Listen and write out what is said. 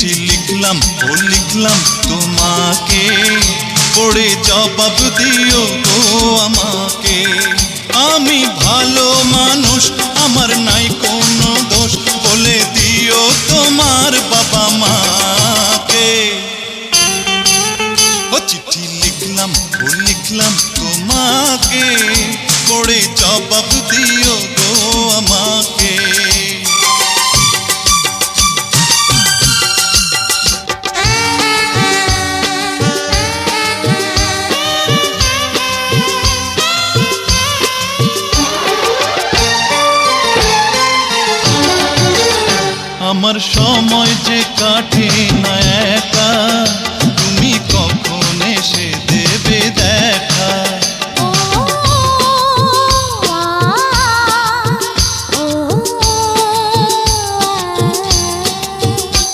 চিঠি লিখলাম ও লিখলাম তোমাকে, পড়ে জবাব দিও গো আমাকে। আমি ভালো মানুষ, আমার নাই কোনো দোষ, বলে দিও তোমার বাবা মাকে। ও চিঠি লিখলাম ও লিখলাম তোমাকে, পড়ে জবাব দিও গো আমাকে। আমার সময় যে কাটে না